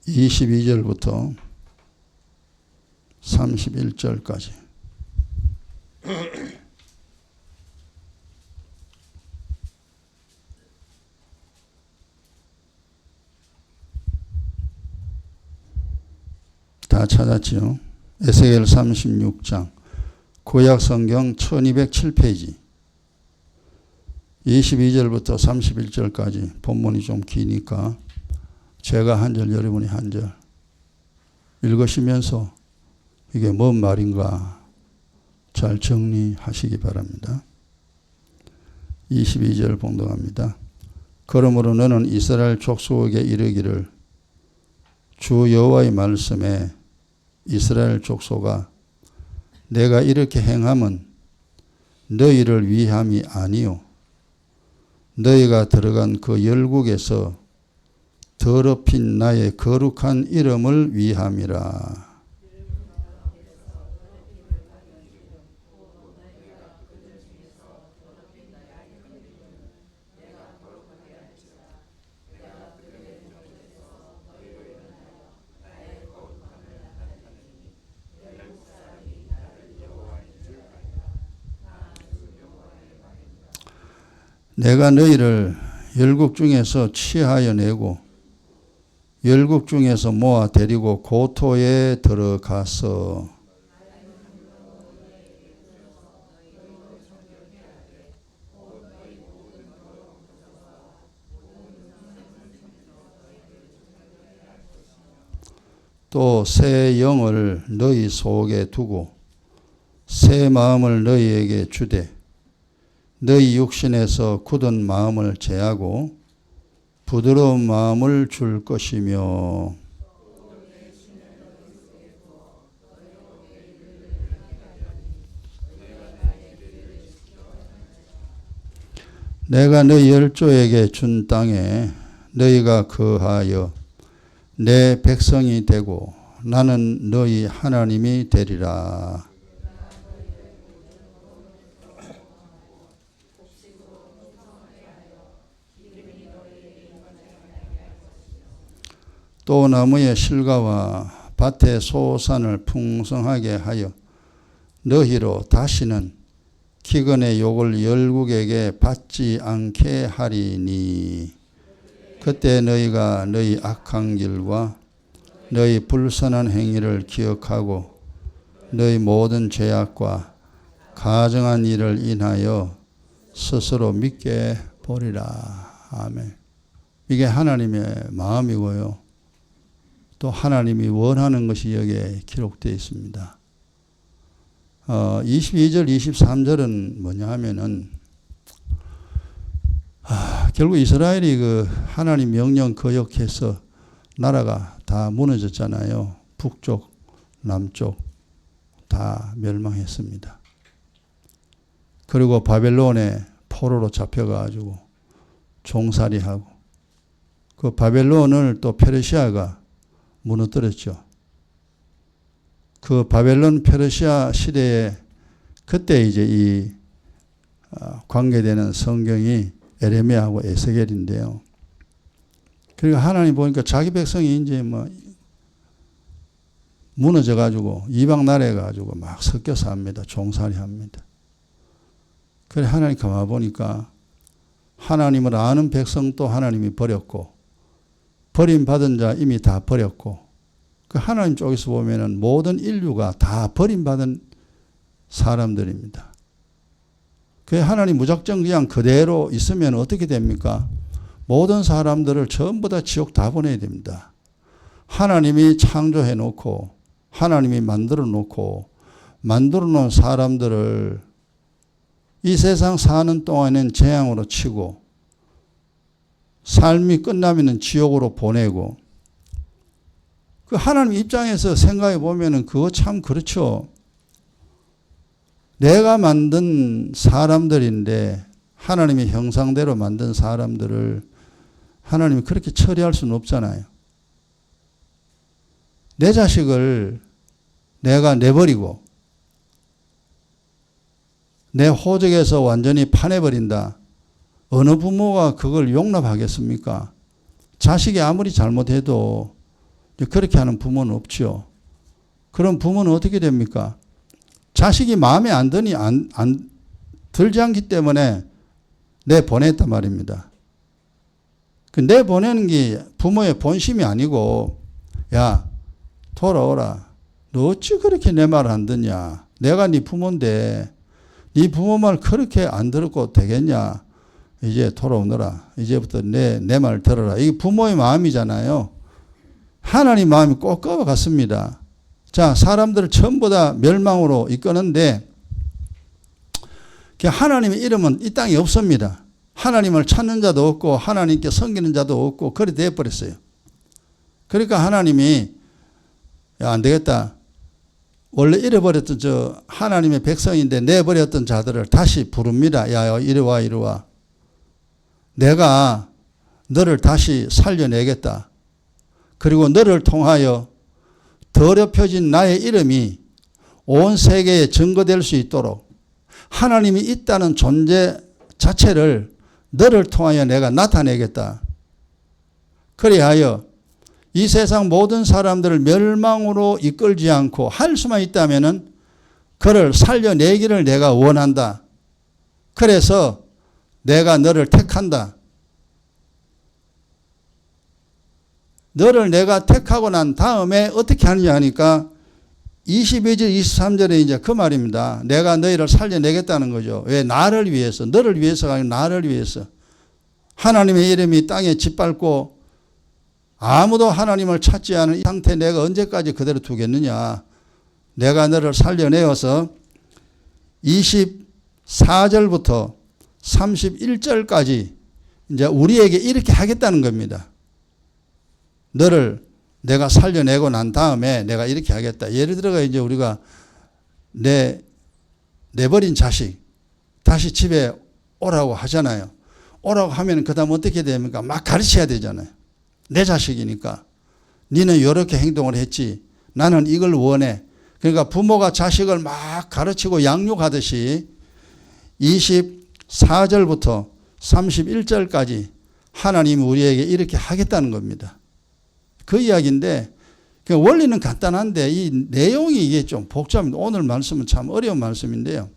22절부터 31절까지. 다 찾았지요? 에스겔 36장, 구약성경 1207페이지, 22절부터 31절까지. 본문이 좀 기니까 제가 한 절, 여러분이 한 절 읽으시면서 이게 뭔 말인가 잘 정리하시기 바랍니다. 22절 봉독합니다. 그러므로 너는 이스라엘 족속에게 이르기를, 주 여호와의 말씀에 이스라엘 족속아, 내가 이렇게 행함은 너희를 위함이 아니요 너희가 들어간 그 열국에서 더럽힌 나의 거룩한 이름을 위함이라. 내가 너희를 열국 중에서 취하여 내고 열국 중에서 모아 데리고 고토에 들어가서 또 새 영을 너희 속에 두고 새 마음을 너희에게 주되 너희 육신에서 굳은 마음을 제하고 부드러운 마음을 줄 것이며, 내가 너희 열조에게 준 땅에 너희가 거하여 내 백성이 되고 나는 너희 하나님이 되리라. 또 나무의 실과와 밭의 소산을 풍성하게 하여 너희로 다시는 기근의 욕을 열국에게 받지 않게 하리니, 그때 너희가 너희 악한 길과 너희 불선한 행위를 기억하고 너희 모든 죄악과 가증한 일을 인하여 스스로 믿게 보리라. 아멘. 이게 하나님의 마음이고요, 또 하나님이 원하는 것이 여기에 기록되어 있습니다. 22절, 23절은 뭐냐 하면은, 결국 이스라엘이 그 하나님 명령 거역해서 나라가 다 무너졌잖아요. 북쪽, 남쪽 다 멸망했습니다. 그리고 바벨론에 포로로 잡혀가지고 종살이하고, 그 바벨론을 또 페르시아가 무너뜨렸죠. 그 바벨론 페르시아 시대에 그때 이제 이 관계되는 성경이 에레미야하고 에스겔인데요. 그러니까 하나님 보니까 자기 백성이 이제 뭐 무너져 가지고 이방 나라에 가지고 막 섞여서 합니다. 종살이 합니다. 그래 하나님 가만 보니까 하나님을 아는 백성도 하나님이 버렸고, 버림받은 자 이미 다 버렸고, 그 하나님 쪽에서 보면은 모든 인류가 다 버림받은 사람들입니다. 그 하나님 무작정 그냥 그대로 있으면 어떻게 됩니까? 모든 사람들을 전부 다 지옥 다 보내야 됩니다. 하나님이 창조해 놓고 하나님이 만들어 놓고 만들어 놓은 사람들을 이 세상 사는 동안엔 재앙으로 치고 삶이 끝나면은 지옥으로 보내고, 그 하나님 입장에서 생각해 보면은 그거 참 그렇죠. 내가 만든 사람들인데 하나님의 형상대로 만든 사람들을 하나님이 그렇게 처리할 수는 없잖아요. 내 자식을 내가 내버리고 내 호적에서 완전히 파내버린다. 어느 부모가 그걸 용납하겠습니까? 자식이 아무리 잘못해도 그렇게 하는 부모는 없죠. 그럼 부모는 어떻게 됩니까? 자식이 마음에 안 드니 들지 않기 때문에 내보냈단 말입니다. 그 내보내는 게 부모의 본심이 아니고, 야, 돌아오라. 너 어찌 그렇게 내 말 안 듣냐? 내가 네 부모인데 네 부모 말 그렇게 안 들었고 되겠냐? 이제 돌아오너라. 이제부터 내 말 들어라. 이게 부모의 마음이잖아요. 하나님 마음이 꼭 그와 같습니다. 자, 사람들을 전부 다 멸망으로 이끄는데 하나님의 이름은 이 땅에 없습니다. 하나님을 찾는 자도 없고 하나님께 섬기는 자도 없고 그래 돼버렸어요. 그러니까 하나님이 야, 안 되겠다. 원래 잃어버렸던 저 하나님의 백성인데 내버렸던 자들을 다시 부릅니다. 야, 이리 와, 이리 와. 내가 너를 다시 살려내겠다. 그리고 너를 통하여 더럽혀진 나의 이름이 온 세계에 증거될 수 있도록 하나님이 있다는 존재 자체를 너를 통하여 내가 나타내겠다. 그리하여 이 세상 모든 사람들을 멸망으로 이끌지 않고 할 수만 있다면은 그를 살려내기를 내가 원한다. 그래서 내가 너를 택한다. 너를 내가 택하고 난 다음에 어떻게 하느냐 하니까 22절, 23절에 이제 그 말입니다. 내가 너희를 살려내겠다는 거죠. 왜? 나를 위해서, 너를 위해서가 아니라 나를 위해서. 하나님의 이름이 땅에 짓밟고 아무도 하나님을 찾지 않은 이 상태 내가 언제까지 그대로 두겠느냐. 내가 너를 살려내어서 24절부터 31절까지 이제 우리에게 이렇게 하겠다는 겁니다. 너를 내가 살려내고 난 다음에 내가 이렇게 하겠다. 예를 들어가 이제 우리가 내버린 자식 다시 집에 오라고 하잖아요. 오라고 하면 그 다음 어떻게 됩니까? 막 가르쳐야 되잖아요. 내 자식이니까. 니는 이렇게 행동을 했지. 나는 이걸 원해. 그러니까 부모가 자식을 막 가르치고 양육하듯이 24절부터 31절까지 하나님이 우리에게 이렇게 하겠다는 겁니다. 그 이야기인데 원리는 간단한데 이 내용이 이게 좀 복잡합니다. 오늘 말씀은 참 어려운 말씀인데요.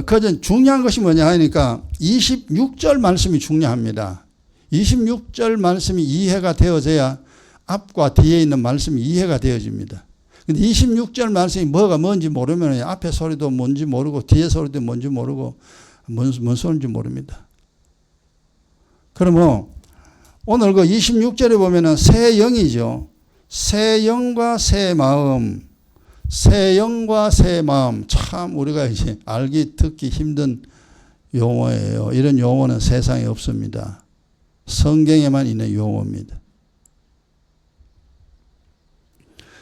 그전 중요한 것이 뭐냐 하니까 26절 말씀이 중요합니다. 26절 말씀이 이해가 되어져야 앞과 뒤에 있는 말씀이 이해가 되어집니다. 근데 26절 말씀이 뭐가 뭔지 모르면 앞에 소리도 뭔지 모르고 뒤에 소리도 뭔지 모르고 뭔 소리인지 모릅니다. 그러면 오늘 그 26절에 보면은 새 영이죠. 새 영과 새 마음. 새 영과 새 마음. 참 우리가 이제 알기 듣기 힘든 용어예요. 이런 용어는 세상에 없습니다. 성경에만 있는 용어입니다.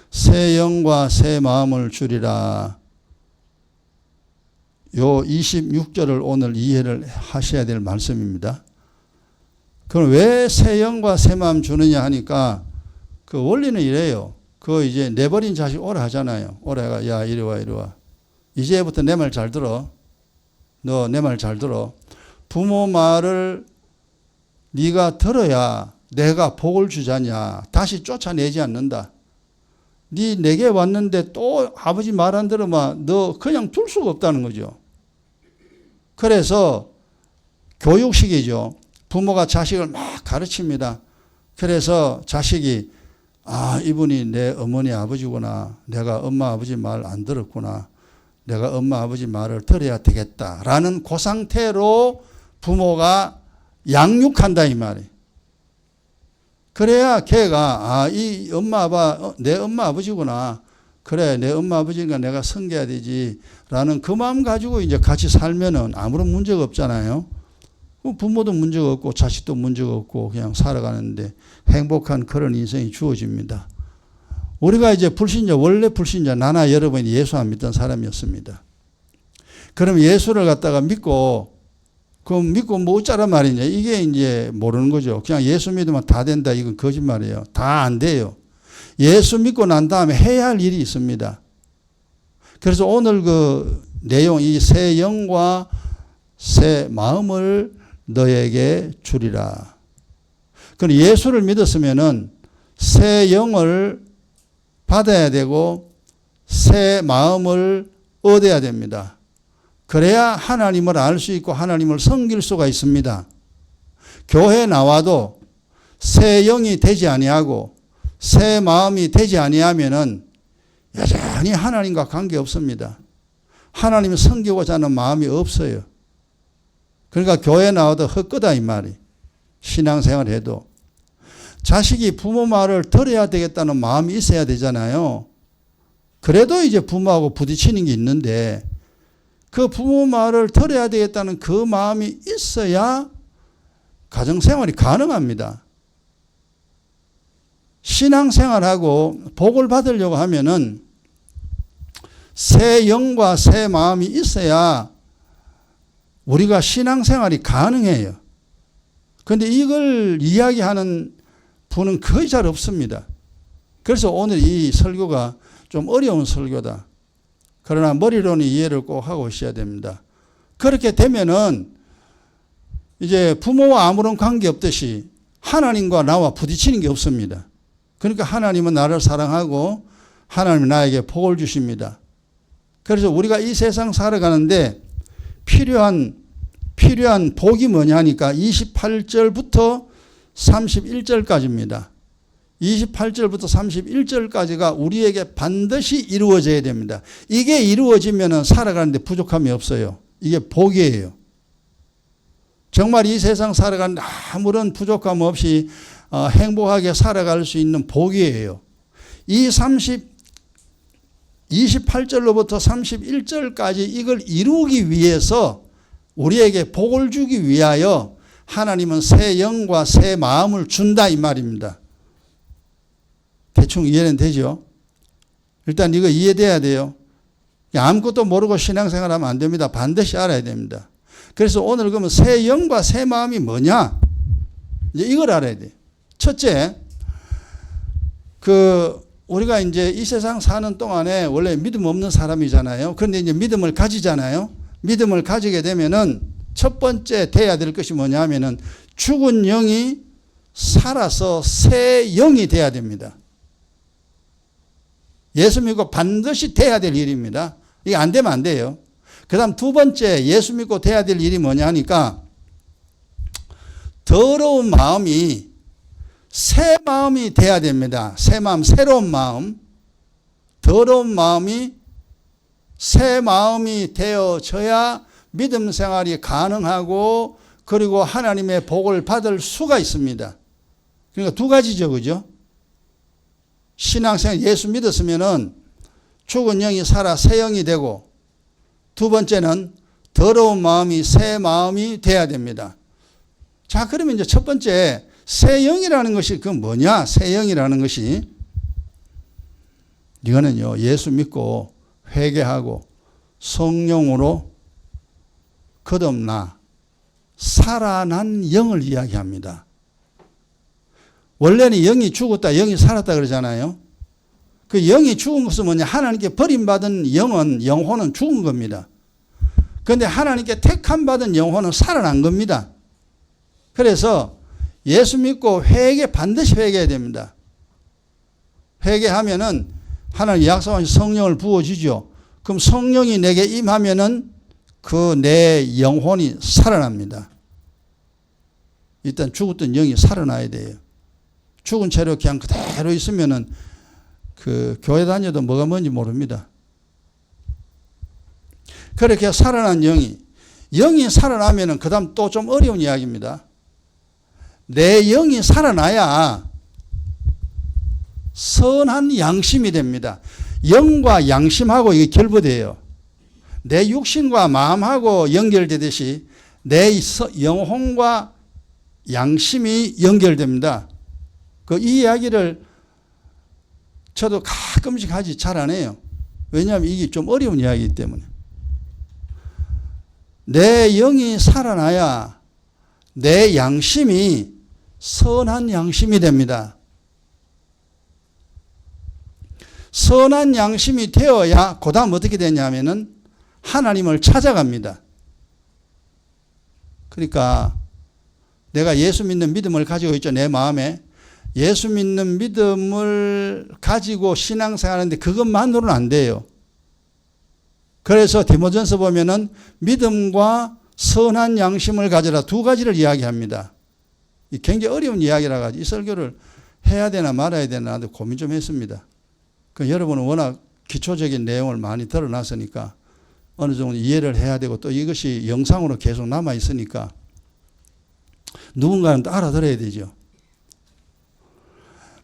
새 영과 새 마음을 주리라. 요 26절을 오늘 이해를 하셔야 될 말씀입니다. 그럼 왜 새 영과 새 마음 주느냐 하니까 그 원리는 이래요. 그 이제 내버린 자식 오라 하잖아요. 오라가 야 이리 와 이리 와. 이제부터 내 말 잘 들어. 너 내 말 잘 들어. 부모 말을 네가 들어야 내가 복을 주자냐. 다시 쫓아내지 않는다. 네 내게 왔는데 또 아버지 말 안 들으면 너 그냥 둘 수가 없다는 거죠. 그래서 교육식이죠. 부모가 자식을 막 가르칩니다. 그래서 자식이 아 이분이 내 어머니 아버지구나. 내가 엄마 아버지 말 안 들었구나. 내가 엄마 아버지 말을 들어야 되겠다라는 그 상태로 부모가 양육한다 이 말이에요. 그래야 걔가 아 이 엄마 아빠 내 엄마 아버지구나. 그래 내 엄마 아버지니까 내가 섬겨야 되지라는 그 마음 가지고 이제 같이 살면은 아무런 문제가 없잖아요. 부모도 문제가 없고 자식도 문제가 없고 그냥 살아가는데 행복한 그런 인생이 주어집니다. 우리가 이제 불신자 원래 불신자 나나 여러분이 예수 안 믿던 사람이었습니다. 그럼 예수를 갖다가 믿고 그럼 믿고 뭐 어쩌란 말이냐 이게 이제 모르는 거죠. 그냥 예수 믿으면 다 된다 이건 거짓말이에요. 다 안 돼요. 예수 믿고 난 다음에 해야 할 일이 있습니다. 그래서 오늘 그 내용 이 새 영과 새 마음을 너에게 주리라. 그럼 예수를 믿었으면은 새 영을 받아야 되고 새 마음을 얻어야 됩니다. 그래야 하나님을 알 수 있고 하나님을 섬길 수가 있습니다. 교회 나와도 새 영이 되지 아니하고 새 마음이 되지 아니하면은 여전히 하나님과 관계 없습니다. 하나님을 섬기고자 하는 마음이 없어요. 그러니까 교회 나와도 헛거다 이 말이. 신앙생활 해도. 자식이 부모 말을 들어야 되겠다는 마음이 있어야 되잖아요. 그래도 이제 부모하고 부딪히는 게 있는데 그 부모 말을 들어야 되겠다는 그 마음이 있어야 가정생활이 가능합니다. 신앙생활하고 복을 받으려고 하면은 새 영과 새 마음이 있어야 우리가 신앙생활이 가능해요. 그런데 이걸 이야기하는 분은 거의 잘 없습니다. 그래서 오늘 이 설교가 좀 어려운 설교다. 그러나 머리로는 이해를 꼭 하고 있어야 됩니다. 그렇게 되면은 이제 부모와 아무런 관계 없듯이 하나님과 나와 부딪히는 게 없습니다. 그러니까 하나님은 나를 사랑하고 하나님은 나에게 복을 주십니다. 그래서 우리가 이 세상 살아가는데 필요한 복이 뭐냐 하니까 28절부터 31절까지입니다. 28절부터 31절까지가 우리에게 반드시 이루어져야 됩니다. 이게 이루어지면 살아가는데 부족함이 없어요. 이게 복이에요. 정말 이 세상 살아가는데 아무런 부족함 없이 행복하게 살아갈 수 있는 복이에요. 이 28절로부터 31절까지 이걸 이루기 위해서 우리에게 복을 주기 위하여 하나님은 새 영과 새 마음을 준다 이 말입니다. 대충 이해는 되죠? 일단 이거 이해돼야 돼요. 아무것도 모르고 신앙생활하면 안 됩니다. 반드시 알아야 됩니다. 그래서 오늘 그러면 새 영과 새 마음이 뭐냐? 이제 이걸 알아야 돼. 첫째, 우리가 이제 이 세상 사는 동안에 원래 믿음 없는 사람이잖아요. 그런데 이제 믿음을 가지잖아요. 믿음을 가지게 되면은 첫 번째 돼야 될 것이 뭐냐 하면은 죽은 영이 살아서 새 영이 돼야 됩니다. 예수 믿고 반드시 돼야 될 일입니다. 이게 안 되면 안 돼요. 그 다음 두 번째 예수 믿고 돼야 될 일이 뭐냐 하니까 더러운 마음이 새 마음이 돼야 됩니다. 새 마음, 새로운 마음. 더러운 마음이 새 마음이 되어져야 믿음 생활이 가능하고 그리고 하나님의 복을 받을 수가 있습니다. 그러니까 두 가지죠. 그죠? 신앙생활 예수 믿었으면은 죽은 영이 살아 새 영이 되고 두 번째는 더러운 마음이 새 마음이 돼야 됩니다. 자, 그러면 이제 첫 번째 새 영이라는 것이 그 뭐냐? 새 영이라는 것이 이거는요. 예수 믿고 회개하고 성령으로 거듭나 살아난 영을 이야기합니다. 원래는 영이 죽었다, 영이 살았다 그러잖아요. 그 영이 죽은 것은 뭐냐? 하나님께 버림받은 영혼은 죽은 겁니다. 그런데 하나님께 택함받은 영혼은 살아난 겁니다. 그래서 예수 믿고 반드시 회개해야 됩니다. 회개하면은 하나님 약속하신 성령을 부어주죠. 그럼 성령이 내게 임하면은 그 내 영혼이 살아납니다. 일단 죽었던 영이 살아나야 돼요. 죽은 채로 그냥 그대로 있으면은 그 교회 다녀도 뭐가 뭔지 모릅니다. 그렇게 살아난 영이 살아나면은 그 다음 또 좀 어려운 이야기입니다. 내 영이 살아나야 선한 양심이 됩니다. 영과 양심하고 이게 결부돼요. 내 육신과 마음하고 연결되듯이 내 영혼과 양심이 연결됩니다. 이 이야기를 저도 가끔씩 하지 잘 안 해요. 왜냐하면 이게 좀 어려운 이야기이기 때문에. 내 영이 살아나야 내 양심이 선한 양심이 됩니다. 선한 양심이 되어야 그 다음 어떻게 되냐면은 하나님을 찾아갑니다. 그러니까 내가 예수 믿는 믿음을 가지고 있죠. 내 마음에. 예수 믿는 믿음을 가지고 신앙생활하는데 그것만으로는 안 돼요. 그래서 디모전서 보면은 믿음과 선한 양심을 가져라 두 가지를 이야기합니다. 굉장히 어려운 이야기라 가지고 이 설교를 해야 되나 말아야 되나 고민 좀 했습니다. 여러분은 워낙 기초적인 내용을 많이 드러났으니까 어느 정도 이해를 해야 되고 또 이것이 영상으로 계속 남아 있으니까 누군가는 또 알아들어야 되죠.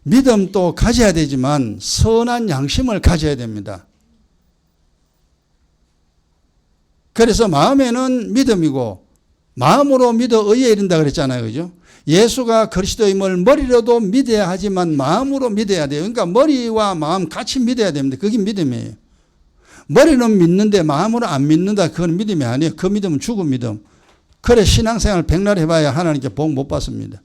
믿음도 가져야 되지만 선한 양심을 가져야 됩니다. 그래서 마음에는 믿음이고 마음으로 믿어 의에 이른다 그랬잖아요. 그죠? 예수가 그리스도임을 머리로도 믿어야 하지만 마음으로 믿어야 돼요. 그러니까 머리와 마음 같이 믿어야 됩니다. 그게 믿음이에요. 머리는 믿는데 마음으로 안 믿는다. 그건 믿음이 아니에요. 그 믿음은 죽은 믿음. 그래 신앙생활 백날 해봐야 하나님께 복 못 받습니다.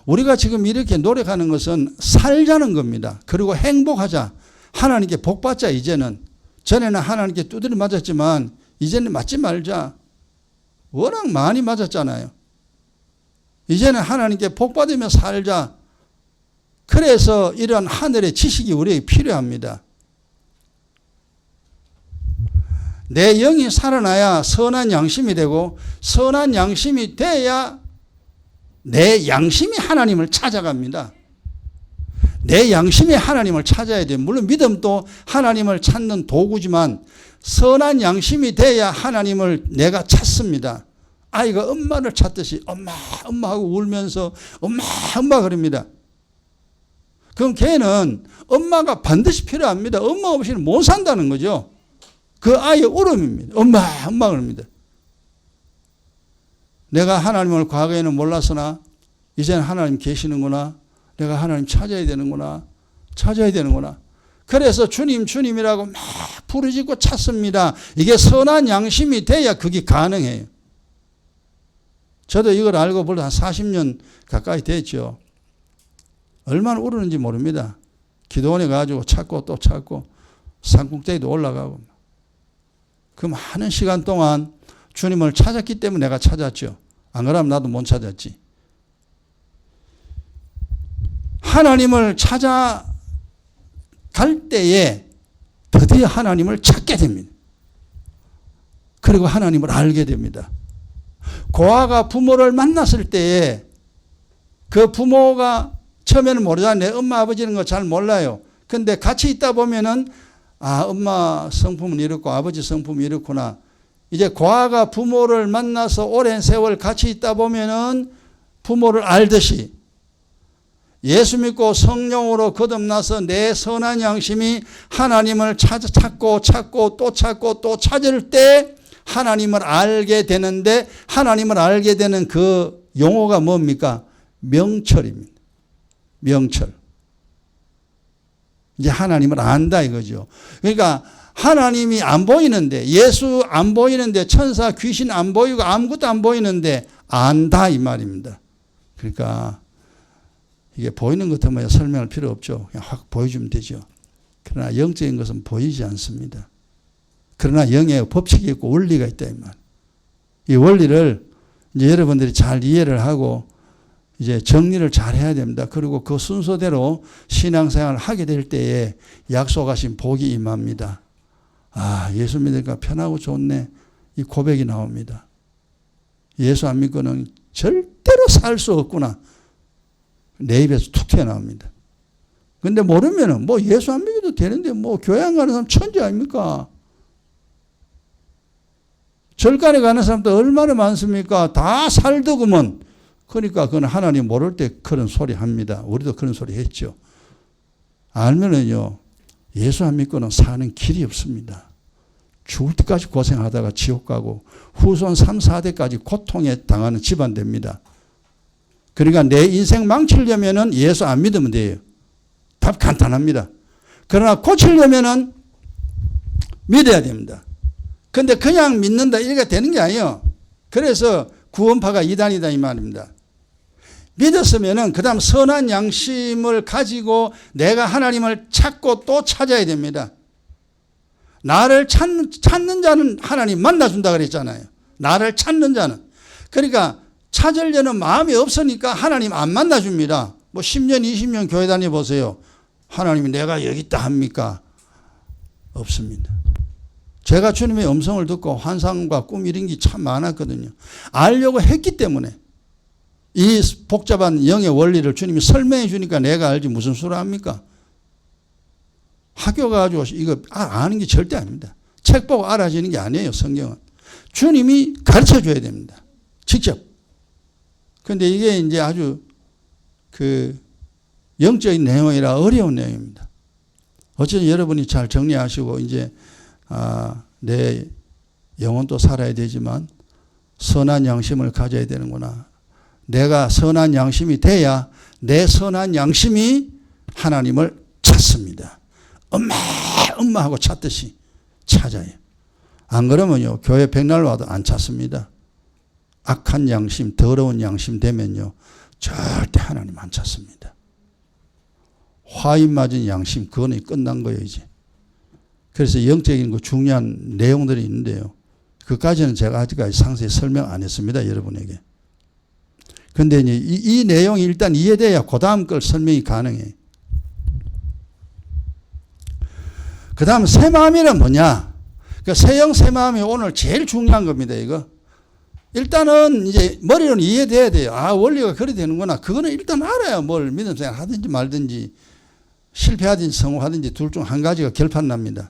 우리가 지금 이렇게 노력하는 것은 살자는 겁니다. 그리고 행복하자. 하나님께 복 받자 이제는. 전에는 하나님께 두드려 맞았지만 이제는 맞지 말자. 워낙 많이 맞았잖아요. 이제는 하나님께 복 받으며 살자. 그래서 이런 하늘의 지식이 우리에게 필요합니다. 내 영이 살아나야 선한 양심이 되고 선한 양심이 돼야 내 양심이 하나님을 찾아갑니다. 내 양심이 하나님을 찾아야 돼요. 물론 믿음도 하나님을 찾는 도구지만 선한 양심이 돼야 하나님을 내가 찾습니다. 아이가 엄마를 찾듯이 엄마 하고 울면서 엄마 그럽니다. 그럼 걔는 엄마가 반드시 필요합니다. 엄마 없이는 못 산다는 거죠. 그 아이의 울음입니다. 엄마 그럽니다. 내가 하나님을 과거에는 몰랐으나 이제는 하나님 계시는구나. 내가 하나님 찾아야 되는구나. 그래서 주님이라고 막 부르짖고 찾습니다. 이게 선한 양심이 돼야 그게 가능해요. 저도 이걸 알고 벌써 한 40년 가까이 됐죠. 얼마나 울었는지 모릅니다. 기도원에 가지고 찾고 또 찾고 산꼭대기도 올라가고 그 많은 시간 동안 주님을 찾았기 때문에 내가 찾았죠. 안 그러면 나도 못 찾았지. 하나님을 찾아갈 때에 드디어 하나님을 찾게 됩니다. 그리고 하나님을 알게 됩니다. 고아가 부모를 만났을 때에 그 부모가 처음에는 모르잖아요. 내 엄마 아버지는 거 잘 몰라요. 근데 같이 있다 보면은 엄마 성품은 이렇고 아버지 성품이 이렇구나. 이제 고아가 부모를 만나서 오랜 세월 같이 있다 보면은 부모를 알듯이 예수 믿고 성령으로 거듭나서 내 선한 양심이 하나님을 찾고 또 찾을 때 하나님을 알게 되는데 하나님을 알게 되는 그 용어가 뭡니까? 명철입니다. 명철. 이제 하나님을 안다 이거죠. 그러니까 하나님이 안 보이는데 예수 안 보이는데 천사 귀신 안 보이고 아무것도 안 보이는데 안다 이 말입니다. 그러니까 이게 보이는 것 때문에 설명할 필요 없죠. 그냥 확 보여주면 되죠. 그러나 영적인 것은 보이지 않습니다. 그러나 영의 법칙이 있고 원리가 있다 이 말. 이 원리를 이제 여러분들이 잘 이해를 하고 이제 정리를 잘 해야 됩니다. 그리고 그 순서대로 신앙생활을 하게 될 때에 약속하신 복이 임합니다. 예수 믿으니까 편하고 좋네. 이 고백이 나옵니다. 예수 안 믿고는 절대로 살 수 없구나. 내 입에서 툭 튀어나옵니다. 근데 모르면은 예수 안 믿어도 되는데 교회 안 가는 사람 천재 아닙니까? 절간에 가는 사람도 얼마나 많습니까? 다 살더구먼. 그러니까 그건 하나님 모를 때 그런 소리 합니다. 우리도 그런 소리 했죠. 알면은요, 예수 안 믿고는 사는 길이 없습니다. 죽을 때까지 고생하다가 지옥 가고 후손 3, 4대까지 고통에 당하는 집안 됩니다. 그러니까 내 인생 망치려면은 예수 안 믿으면 돼요. 답 간단합니다. 그러나 고치려면은 믿어야 됩니다. 근데 그냥 믿는다 이렇게 되는 게 아니에요. 그래서 구원파가 이단이다 이 말입니다. 믿었으면은 그다음 선한 양심을 가지고 내가 하나님을 찾고 또 찾아야 됩니다. 나를 찾는 자는 하나님 만나준다 그랬잖아요. 나를 찾는 자는. 그러니까 찾으려는 마음이 없으니까 하나님 안 만나줍니다. 뭐 10년, 20년 교회 다녀보세요. 하나님이 내가 여기 있다 합니까? 없습니다. 제가 주님의 음성을 듣고 환상과 꿈 이런 게 참 많았거든요. 알려고 했기 때문에 이 복잡한 영의 원리를 주님이 설명해 주니까 내가 알지 무슨 수를 합니까? 학교 가지고 이거 아는 게 절대 아닙니다. 책 보고 알아지는 게 아니에요. 성경은. 주님이 가르쳐 줘야 됩니다. 직접. 그런데 이게 이제 아주 그 영적인 내용이라 어려운 내용입니다. 어쨌든 여러분이 잘 정리하시고 이제 내 영혼도 살아야 되지만 선한 양심을 가져야 되는구나. 내가 선한 양심이 돼야 내 선한 양심이 하나님을 찾습니다. 엄마하고 찾듯이 찾아요. 안 그러면요 교회 백날 와도 안 찾습니다. 악한 양심, 더러운 양심 되면요 절대 하나님 안 찾습니다. 화인 맞은 양심, 그거는 끝난 거예요 이제. 그래서 영적인 거 중요한 내용들이 있는데요. 그까지는 제가 아직까지 상세히 설명 안 했습니다 여러분에게. 그런데 이제 이 내용이 일단 이해돼야 그 다음 걸 설명이 가능해. 그 다음 새 마음이란 뭐냐? 그러니까 새영 새 마음이 오늘 제일 중요한 겁니다 이거. 일단은 이제 머리로는 이해돼야 돼요. 원리가 그래 되는구나. 그거는 일단 알아야 뭘 믿음 생활 하든지 말든지 실패하든지 성공하든지 둘 중 한 가지가 결판납니다.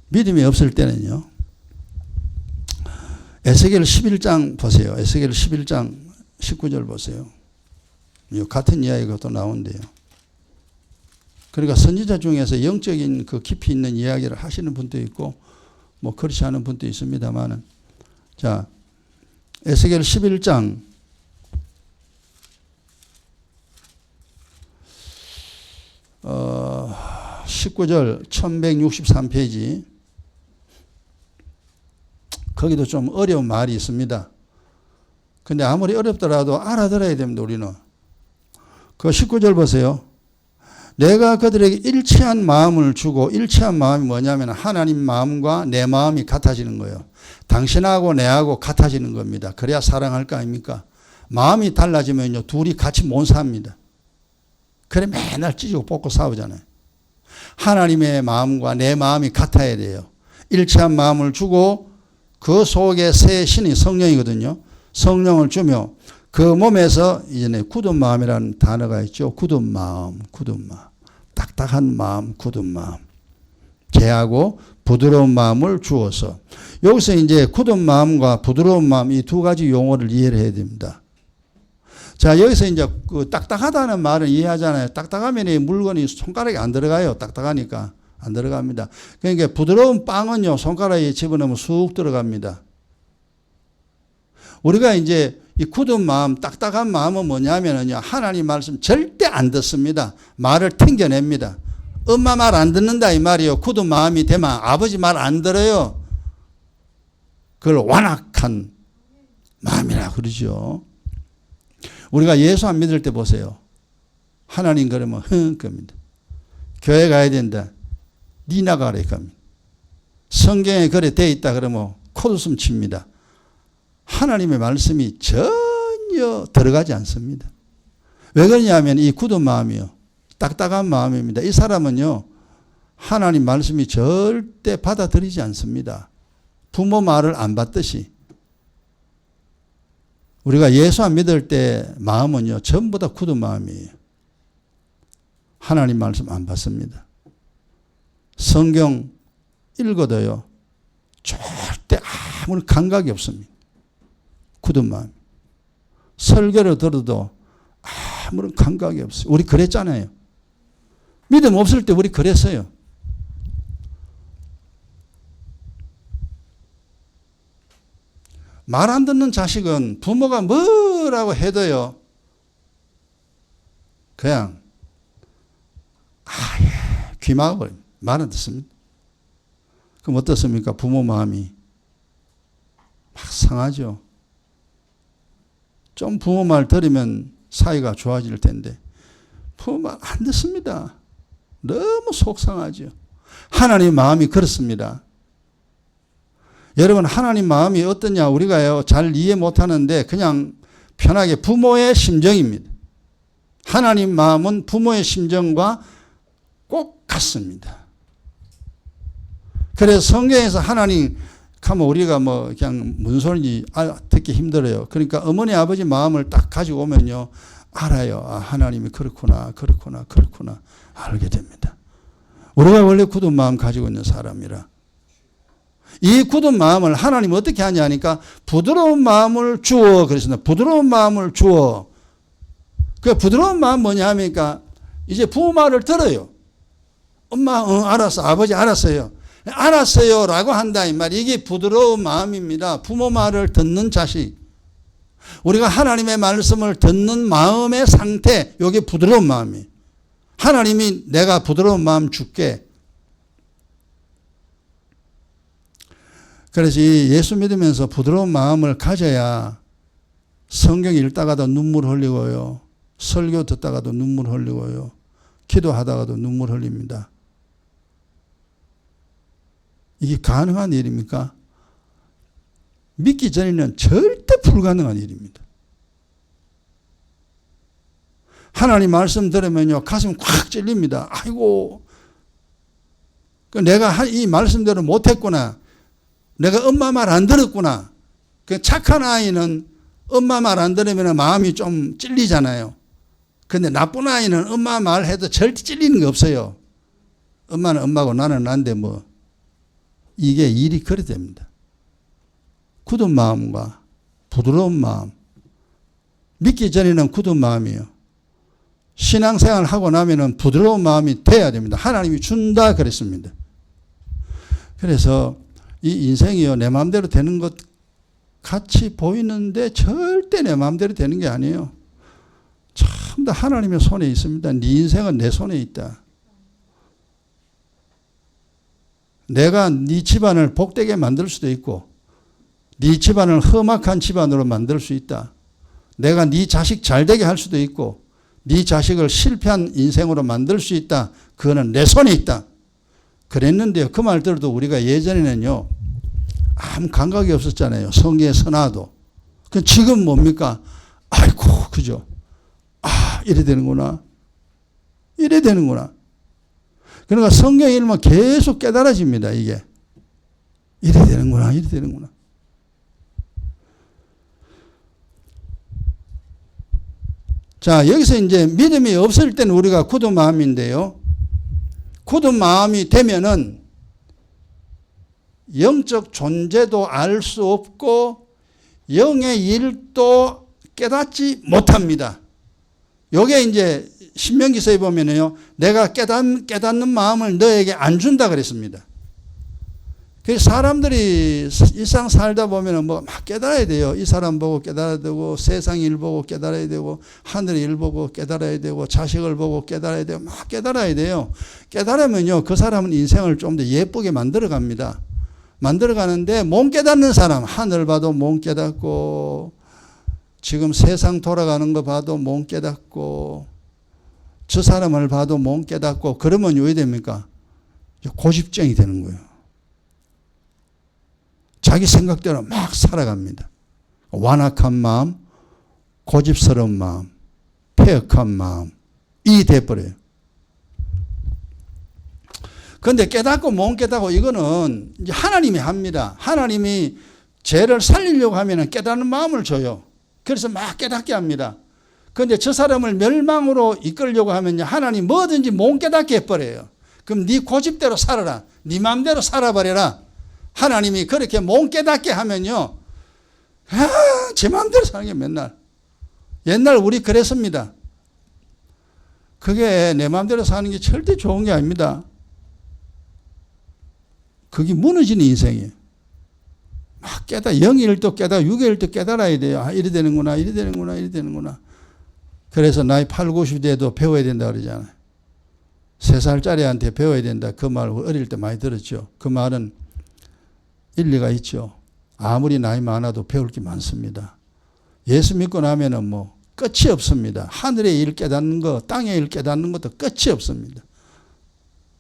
믿음이 없을 때는요. 에스겔 11장 보세요. 에스겔 11장 19절 보세요. 같은 이야기가 또 나온대요. 그러니까 선지자 중에서 영적인 그 깊이 있는 이야기를 하시는 분도 있고 뭐 그렇지 않은 분도 있습니다만은 자 에스겔 11장 19절 1163페이지 거기도 좀 어려운 말이 있습니다. 근데 아무리 어렵더라도 알아들어야 됩니다 우리는. 그 19절 보세요. 내가 그들에게 일치한 마음을 주고 일치한 마음이 뭐냐면 하나님 마음과 내 마음이 같아지는 거예요. 당신하고 내하고 같아지는 겁니다. 그래야 사랑할 거 아닙니까? 마음이 달라지면요 둘이 같이 못 삽니다. 그래 맨날 찢고 뽑고 싸우잖아요. 하나님의 마음과 내 마음이 같아야 돼요. 일치한 마음을 주고 그 속에 새 신이 성령이거든요. 성령을 주며 그 몸에서 이전에 굳은 마음이라는 단어가 있죠. 굳은 마음, 굳은 마음. 딱딱한 마음, 굳은 마음. 개하고 부드러운 마음을 주어서. 여기서 이제 굳은 마음과 부드러운 마음 이 두 가지 용어를 이해를 해야 됩니다. 자, 여기서 이제 그 딱딱하다는 말을 이해하잖아요. 딱딱하면 이 물건이 손가락에 안 들어가요. 딱딱하니까 안 들어갑니다. 그러니까 부드러운 빵은요, 손가락에 집어넣으면 쑥 들어갑니다. 우리가 이제 이 굳은 마음, 딱딱한 마음은 뭐냐면요, 하나님 말씀 절대 안 듣습니다. 말을 튕겨냅니다. 엄마 말 안 듣는다 이 말이에요. 굳은 마음이 되면 아버지 말 안 들어요. 그걸 완악한 마음이라 그러죠. 우리가 예수 안 믿을 때 보세요. 하나님 그러면 겁니다. 교회 가야 된다. 니 나가라 겁니다. 성경에 그래 돼 있다 그러면 콧웃음 칩니다. 하나님의 말씀이 전혀 들어가지 않습니다. 왜 그러냐면 이 굳은 마음이요. 딱딱한 마음입니다. 이 사람은요. 하나님 말씀이 절대 받아들이지 않습니다. 부모 말을 안 받듯이. 우리가 예수 안 믿을 때 마음은요. 전부 다 굳은 마음이에요. 하나님 말씀 안 받습니다. 성경 읽어도요. 절대 아무런 감각이 없습니다. 굳은 마음. 설교를 들어도 아무런 감각이 없어요. 우리 그랬잖아요. 믿음 없을 때 우리 그랬어요. 말 안 듣는 자식은 부모가 뭐라고 해도요. 그냥 귀 막아버립니다. 말 안 듣습니다. 그럼 어떻습니까? 부모 마음이 막 상하죠. 좀 부모 말 들으면 사이가 좋아질 텐데 부모 말 안 듣습니다. 너무 속상하죠. 하나님 마음이 그렇습니다. 여러분 하나님 마음이 어떠냐 우리가요 잘 이해 못하는데 그냥 편하게 부모의 심정입니다. 하나님 마음은 부모의 심정과 꼭 같습니다. 그래서 성경에서 하나님 하면 우리가 뭐 그냥 무슨 소리인지 듣기 힘들어요. 그러니까 어머니 아버지 마음을 딱 가지고 오면요 알아요. 아, 하나님이 그렇구나 그렇구나 그렇구나 알게 됩니다. 우리가 원래 굳은 마음 가지고 있는 사람이라 이 굳은 마음을 하나님 어떻게 하냐니까 부드러운 마음을 주어 그랬습니다. 부드러운 마음을 주어. 그 부드러운 마음 뭐냐 하니까 이제 부모 말을 들어요. 엄마 알았어 아버지 알았어요. 알았어요 라고 한다 이 말이 이게 부드러운 마음입니다. 부모 말을 듣는 자식. 우리가 하나님의 말씀을 듣는 마음의 상태 이게 부드러운 마음이에요. 하나님이 내가 부드러운 마음 줄게. 그래서 예수 믿으면서 부드러운 마음을 가져야 성경 읽다가도 눈물 흘리고요. 설교 듣다가도 눈물 흘리고요. 기도하다가도 눈물 흘립니다. 이게 가능한 일입니까? 믿기 전에는 절대 불가능한 일입니다. 하나님 말씀 들으면요 가슴 꽉 찔립니다. 아이고 내가 이 말씀대로 못했구나. 내가 엄마 말 안 들었구나. 그 착한 아이는 엄마 말 안 들으면 마음이 좀 찔리잖아요. 근데 나쁜 아이는 엄마 말 해도 절대 찔리는 게 없어요. 엄마는 엄마고 나는 난데 뭐 이게 일이 그래 됩니다. 굳은 마음과 부드러운 마음. 믿기 전에는 굳은 마음이에요. 신앙생활 하고 나면은 부드러운 마음이 돼야 됩니다. 하나님이 준다 그랬습니다. 그래서 이 인생이요 내 마음대로 되는 것 같이 보이는데 절대 내 마음대로 되는 게 아니에요. 참 다 하나님의 손에 있습니다. 네 인생은 내 손에 있다. 내가 네 집안을 복되게 만들 수도 있고 네 집안을 험악한 집안으로 만들 수 있다. 내가 네 자식 잘되게 할 수도 있고 네 자식을 실패한 인생으로 만들 수 있다. 그거는 내 손에 있다. 그랬는데요. 그 말 들어도 우리가 예전에는요. 아무 감각이 없었잖아요. 성경에 서놔도. 그 지금 뭡니까? 아이고 그죠. 아 이래 되는구나. 이래 되는구나. 그러니까 성경 읽으면 계속 깨달아집니다. 이게. 이래 되는구나. 이래 되는구나. 자 여기서 이제 믿음이 없을 때는 우리가 굳은 마음인데요. 굳은 마음이 되면은 영적 존재도 알 수 없고 영의 일도 깨닫지 못합니다. 요게 이제 신명기서에 보면은요. 내가 깨닫는 마음을 너에게 안 준다 그랬습니다. 그래서 사람들이 일상 살다 보면은 뭐 막 깨달아야 돼요. 이 사람 보고 깨달아야 되고 세상 일 보고 깨달아야 되고 하늘의 일 보고 깨달아야 되고 자식을 보고 깨달아야 되고 막 깨달아야 돼요. 깨달으면요. 그 사람은 인생을 좀 더 예쁘게 만들어 갑니다. 만들어 가는데 못 깨닫는 사람 하늘 봐도 못 깨닫고 지금 세상 돌아가는 거 봐도 못 깨닫고 저 사람을 봐도 못 깨닫고 그러면 왜 됩니까? 고집증이 되는 거예요. 자기 생각대로 막 살아갑니다. 완악한 마음, 고집스러운 마음, 폐역한 마음 이 돼버려요. 그런데 깨닫고 못 깨닫고 이거는 이제 하나님이 합니다. 하나님이 죄를 살리려고 하면 깨닫는 마음을 줘요. 그래서 막 깨닫게 합니다. 그런데 저 사람을 멸망으로 이끌려고 하면 하나님 뭐든지 못 깨닫게 해버려요. 그럼 네 고집대로 살아라. 네 마음대로 살아버려라. 하나님이 그렇게 못 깨닫게 하면요. 제 마음대로 사는 게 맨날. 옛날 우리 그랬습니다. 그게 내 마음대로 사는 게 절대 좋은 게 아닙니다. 그게 무너지는 인생이에요. 막 영의 일도 깨달아, 육의 일도 깨달아야 돼요. 아, 이래 되는구나, 이래 되는구나, 이래 되는구나. 그래서 나이 8, 90 돼도 배워야 된다 그러잖아요. 3살짜리한테 배워야 된다. 그 말 어릴 때 많이 들었죠. 그 말은 일리가 있죠. 아무리 나이 많아도 배울 게 많습니다. 예수 믿고 나면은 뭐 끝이 없습니다. 하늘의 일 깨닫는 거, 땅의 일 깨닫는 것도 끝이 없습니다.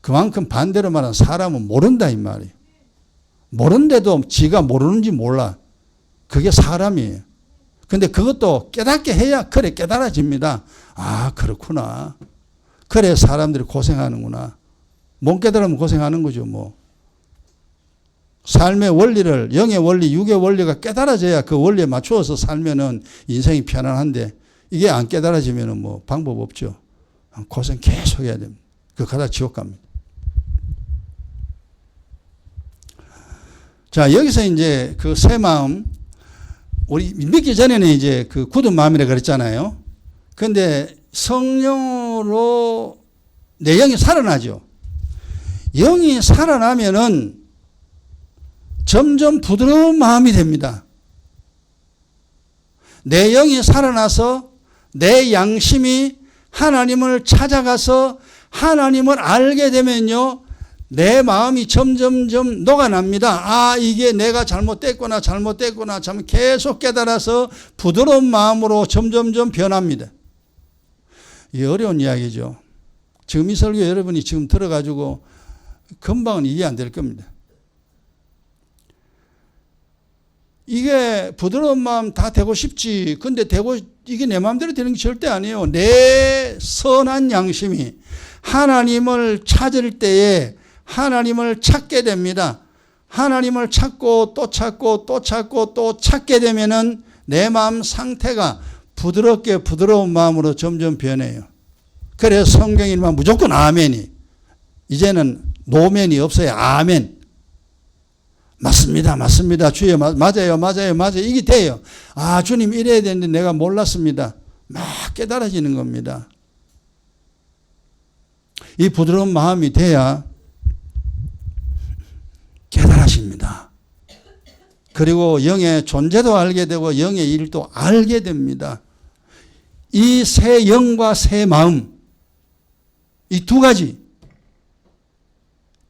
그만큼 반대로 말하면 사람은 모른다 이 말이에요. 모르는데도 지가 모르는지 몰라. 그게 사람이에요. 근데 그것도 깨닫게 해야 그래 깨달아집니다. 아, 그렇구나. 그래 사람들이 고생하는구나. 못 깨달으면 고생하는 거죠, 뭐. 삶의 원리를, 영의 원리, 육의 원리가 깨달아져야 그 원리에 맞추어서 살면은 인생이 편안한데 이게 안 깨달아지면은 뭐 방법 없죠. 고생 계속 해야 됩니다. 그 가다 지옥 갑니다. 자, 여기서 이제 그 새 마음, 우리 믿기 전에는 이제 그 굳은 마음이라 그랬잖아요. 그런데 성령으로 내 영이 살아나죠. 영이 살아나면은 점점 부드러운 마음이 됩니다. 내 영이 살아나서 내 양심이 하나님을 찾아가서 하나님을 알게 되면요, 내 마음이 점점점 녹아납니다. 아, 이게 내가 잘못됐구나 계속 깨달아서 부드러운 마음으로 점점점 변합니다. 이게 어려운 이야기죠. 지금 이 설교 여러분이 지금 들어가지고 금방은 이해 안 될 겁니다. 이게 부드러운 마음 다 되고 싶지. 근데 이게 내 마음대로 되는 게 절대 아니에요. 내 선한 양심이 하나님을 찾을 때에 하나님을 찾게 됩니다. 하나님을 찾고 또 찾고 또 찾고 또 찾게 되면은 내 마음 상태가 부드럽게 부드러운 마음으로 점점 변해요. 그래서 성경이면 무조건 아멘이. 이제는 노면이 없어요. 아멘. 맞습니다. 맞습니다. 주여 맞아요. 이게 돼요. 아, 주님 이래야 되는데 내가 몰랐습니다. 막 깨달아지는 겁니다. 이 부드러운 마음이 돼야 깨달아집니다. 그리고 영의 존재도 알게 되고 영의 일도 알게 됩니다. 이 새 영과 새 마음, 이 두 가지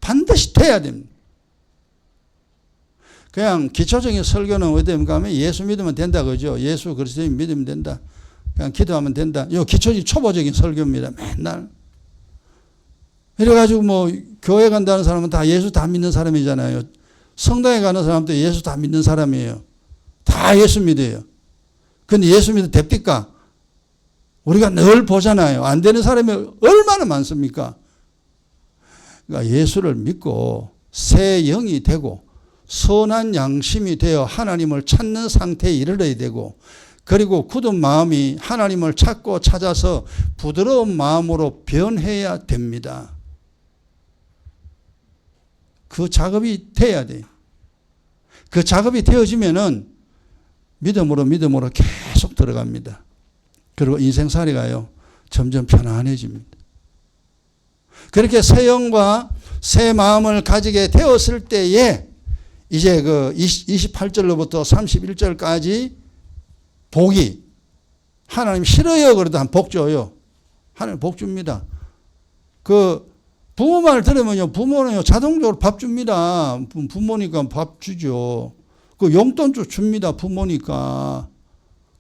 반드시 돼야 됩니다. 그냥 기초적인 설교는 어디 가면 예수 믿으면 된다 그죠? 예수 그리스도인 믿으면 된다. 그냥 기도하면 된다. 이 기초적인 초보적인 설교입니다. 맨날. 이래가지고 뭐 교회 간다는 사람은 다 예수 다 믿는 사람이잖아요. 성당에 가는 사람도 예수 다 믿는 사람이에요. 다 예수 믿어요. 근데 예수 믿어도 됩니까? 우리가 늘 보잖아요. 안 되는 사람이 얼마나 많습니까? 그러니까 예수를 믿고 새 영이 되고 선한 양심이 되어 하나님을 찾는 상태에 이르러야 되고, 그리고 굳은 마음이 하나님을 찾고 찾아서 부드러운 마음으로 변해야 됩니다. 그 작업이 돼야 돼요. 그 작업이 되어지면은 믿음으로 계속 들어갑니다. 그리고 인생살이가요 점점 편안해집니다. 그렇게 새 영과 새 마음을 가지게 되었을 때에 이제 그 28절로부터 31절까지 복이, 하나님 싫어요 그래도 한 복 줘요. 하나님 복 줍니다. 그 부모 말 들으면요, 부모는요 자동적으로 밥 줍니다. 부모니까 밥 주죠. 그 용돈 줍니다. 부모니까.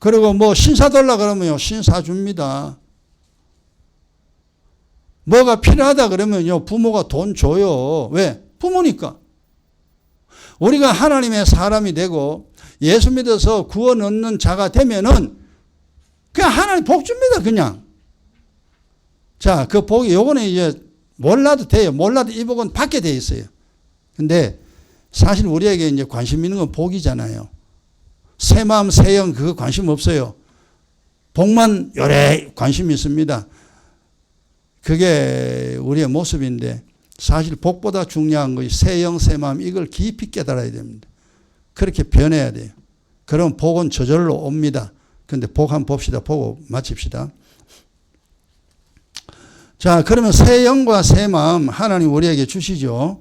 그리고 뭐 신사 달라 그러면요 신사 줍니다. 뭐가 필요하다 그러면요 부모가 돈 줘요. 왜? 부모니까. 우리가 하나님의 사람이 되고 예수 믿어서 구원 얻는 자가 되면은 그냥 하나님 복 줍니다. 그냥. 자, 그 복이 요거는 이제 몰라도 돼요. 몰라도 이 복은 받게 돼 있어요. 근데 사실 우리에게 이제 관심 있는 건 복이잖아요. 새 마음 새 영 그거 관심 없어요. 복만 요래 관심이 있습니다. 그게 우리의 모습인데 사실 복보다 중요한 것이 새 영 새 마음, 이걸 깊이 깨달아야 됩니다. 그렇게 변해야 돼요. 그럼 복은 저절로 옵니다. 그런데 복 한번 봅시다. 보고 마칩시다. 자, 그러면 새 영과 새 마음 하나님 우리에게 주시죠.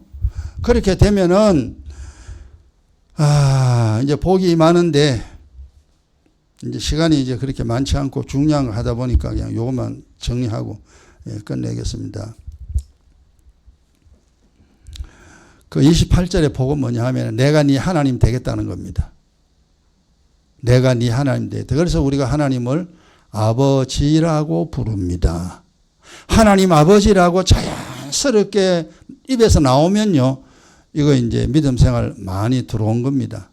그렇게 되면은 이제 복이 많은데 이제 시간이 이제 그렇게 많지 않고 중요한 거 하다 보니까 그냥 요것만 정리하고 끝내겠습니다. 그 28절의 복은 뭐냐 하면 내가 네 하나님 되겠다는 겁니다. 내가 네 하나님 되겠다. 그래서 우리가 하나님을 아버지라고 부릅니다. 하나님 아버지라고 자연스럽게 입에서 나오면요, 이거 이제 믿음 생활 많이 들어온 겁니다.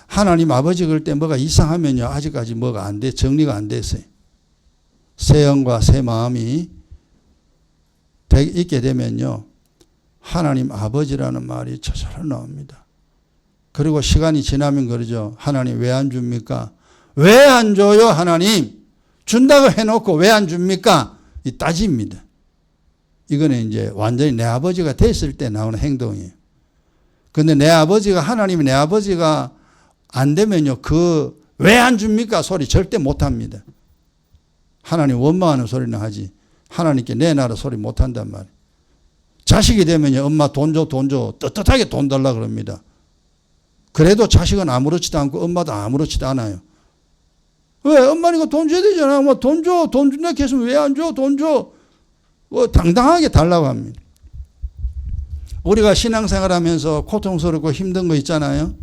하나님 아버지 그럴 때 뭐가 이상하면요. 아직까지 뭐가 안 돼. 정리가 안 됐어요. 새 영과 새 마음이 있게 되면요. 하나님 아버지라는 말이 저절로 나옵니다. 그리고 시간이 지나면 그러죠. 하나님 왜 안 줍니까? 왜 안 줘요 하나님? 준다고 해놓고 왜 안 줍니까? 이 따집니다. 이거는 이제 완전히 내 아버지가 됐을 때 나오는 행동이에요. 근데 내 아버지가 하나님이 내 아버지가 안 되면요. 그 왜 안 줍니까? 소리 절대 못 합니다. 하나님 원망하는 소리는 하지. 하나님께 내놔라 소리 못 한단 말이에요. 자식이 되면요. 엄마 돈 줘, 돈 줘. 떳떳하게 돈 달라 그럽니다. 그래도 자식은 아무렇지도 않고 엄마도 아무렇지도 않아요. 왜? 엄마니까 돈 줘야 되잖아. 뭐 돈 줘. 돈 준다 했으면 왜 안 줘? 돈 줘. 뭐 당당하게 달라고 합니다. 우리가 신앙생활 하면서 고통스럽고 힘든 거 있잖아요.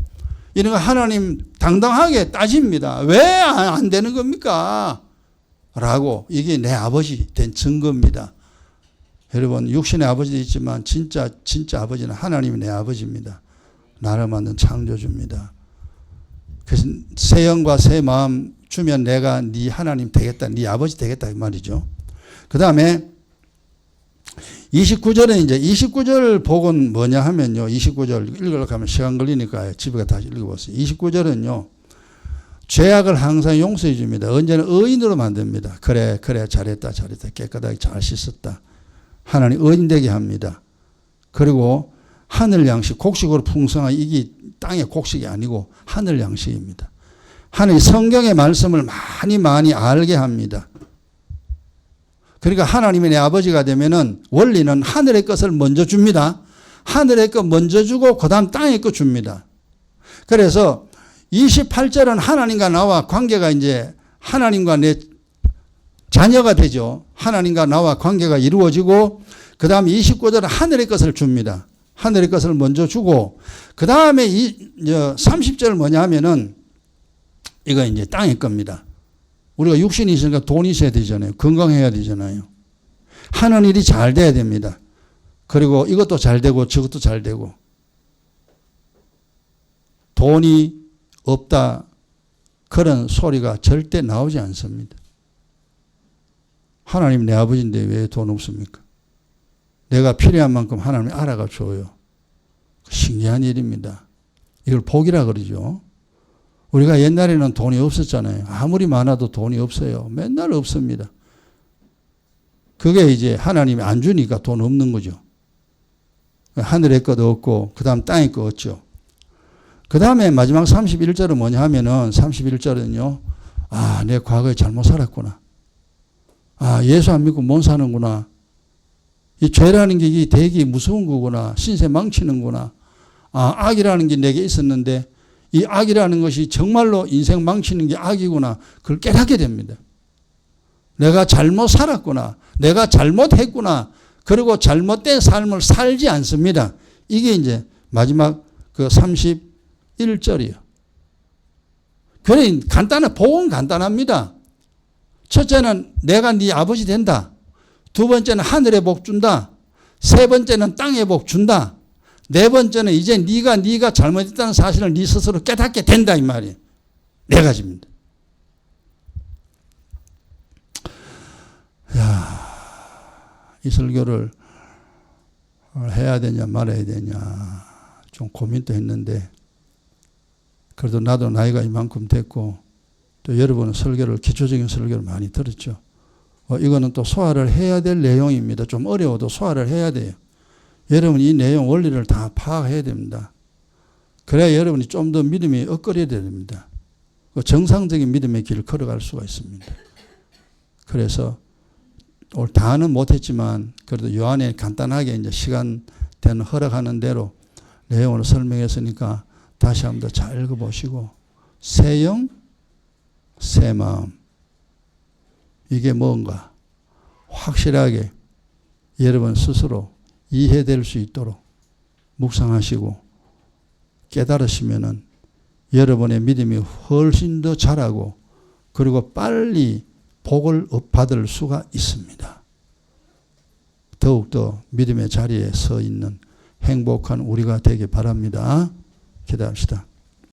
이런 거 하나님 당당하게 따집니다. 왜 안 되는 겁니까? 라고. 이게 내 아버지 된 증거입니다. 여러분 육신의 아버지도 있지만 진짜 아버지는 하나님이 내 아버지입니다. 나를 만든 창조주입니다. 그래서 새 영과 새 마음 주면 내가 네 하나님 되겠다. 네 아버지 되겠다 이 말이죠. 그 다음에 29절에 이제 29절 복은 뭐냐 하면요. 29절 읽으려고 하면 시간 걸리니까 집에 가서 다시 읽어보세요. 29절은요. 죄악을 항상 용서해 줍니다. 언제나 의인으로 만듭니다. 그래 잘했다 깨끗하게 잘 씻었다. 하나님 의인 되게 합니다. 그리고 하늘 양식 곡식으로 풍성한 이게 땅의 곡식이 아니고 하늘 양식입니다. 하나님 성경의 말씀을 많이 알게 합니다. 그러니까 하나님이 내 아버지가 되면은 원리는 하늘의 것을 먼저 줍니다. 하늘의 것 먼저 주고 그 다음 땅의 것 줍니다. 그래서 28절은 하나님과 나와 관계가 이제 하나님과 내 자녀가 되죠. 하나님과 나와 관계가 이루어지고 그 다음 29절은 하늘의 것을 줍니다. 하늘의 것을 먼저 주고 그 다음에 30절 뭐냐 하면은 이거 이제 땅의 겁니다. 우리가 육신이 있으니까 돈이 있어야 되잖아요. 건강해야 되잖아요. 하는 일이 잘 돼야 됩니다. 그리고 이것도 잘 되고 저것도 잘 되고 돈이 없다 그런 소리가 절대 나오지 않습니다. 하나님 내 아버지인데 왜 돈 없습니까? 내가 필요한 만큼 하나님이 알아가 줘요. 신기한 일입니다. 이걸 복이라 그러죠. 우리가 옛날에는 돈이 없었잖아요. 아무리 많아도 돈이 없어요. 맨날 없습니다. 그게 이제 하나님이 안 주니까 돈 없는 거죠. 하늘의 것도 없고 그 다음 땅의 것 없죠. 그 다음에 마지막 31절은 뭐냐 하면은 31절은요. 아, 내 과거에 잘못 살았구나. 아, 예수 안 믿고 못 사는구나. 이 죄라는 게 되게 무서운 거구나. 신세 망치는구나. 아, 악이라는 게 내게 있었는데 이 악이라는 것이 정말로 인생 망치는 게 악이구나. 그걸 깨닫게 됩니다. 내가 잘못 살았구나. 내가 잘못했구나. 그리고 잘못된 삶을 살지 않습니다. 이게 이제 마지막 그 31절이에요. 그래 복은 간단합니다. 첫째는 내가 네 아버지 된다. 두 번째는 하늘의 복 준다. 세 번째는 땅의 복 준다. 네 번째는 이제 네가 잘못했다는 사실을 네 스스로 깨닫게 된다 이 말이에요. 네 가지입니다. 이 설교를 해야 되냐 말아야 되냐 좀 고민도 했는데 그래도 나도 나이가 이만큼 됐고 또 여러분은 설교를 기초적인 설교를 많이 들었죠. 이거는 또 소화를 해야 될 내용입니다. 좀 어려워도 소화를 해야 돼요. 여러분 이 내용 원리를 다 파악해야 됩니다. 그래야 여러분이 좀 더 믿음이 엇거려야 됩니다. 정상적인 믿음의 길을 걸어갈 수가 있습니다. 그래서 오늘 다는 못했지만 그래도 요한에 간단하게 이제 시간 되는 허락하는 대로 내용을 설명했으니까 다시 한번 더 잘 읽어보시고 새 영, 새 마음 이게 뭔가 확실하게 여러분 스스로 이해될 수 있도록 묵상하시고 깨달으시면은 여러분의 믿음이 훨씬 더 자라고 그리고 빨리 복을 받을 수가 있습니다. 더욱더 믿음의 자리에 서 있는 행복한 우리가 되기 바랍니다. 기도합시다.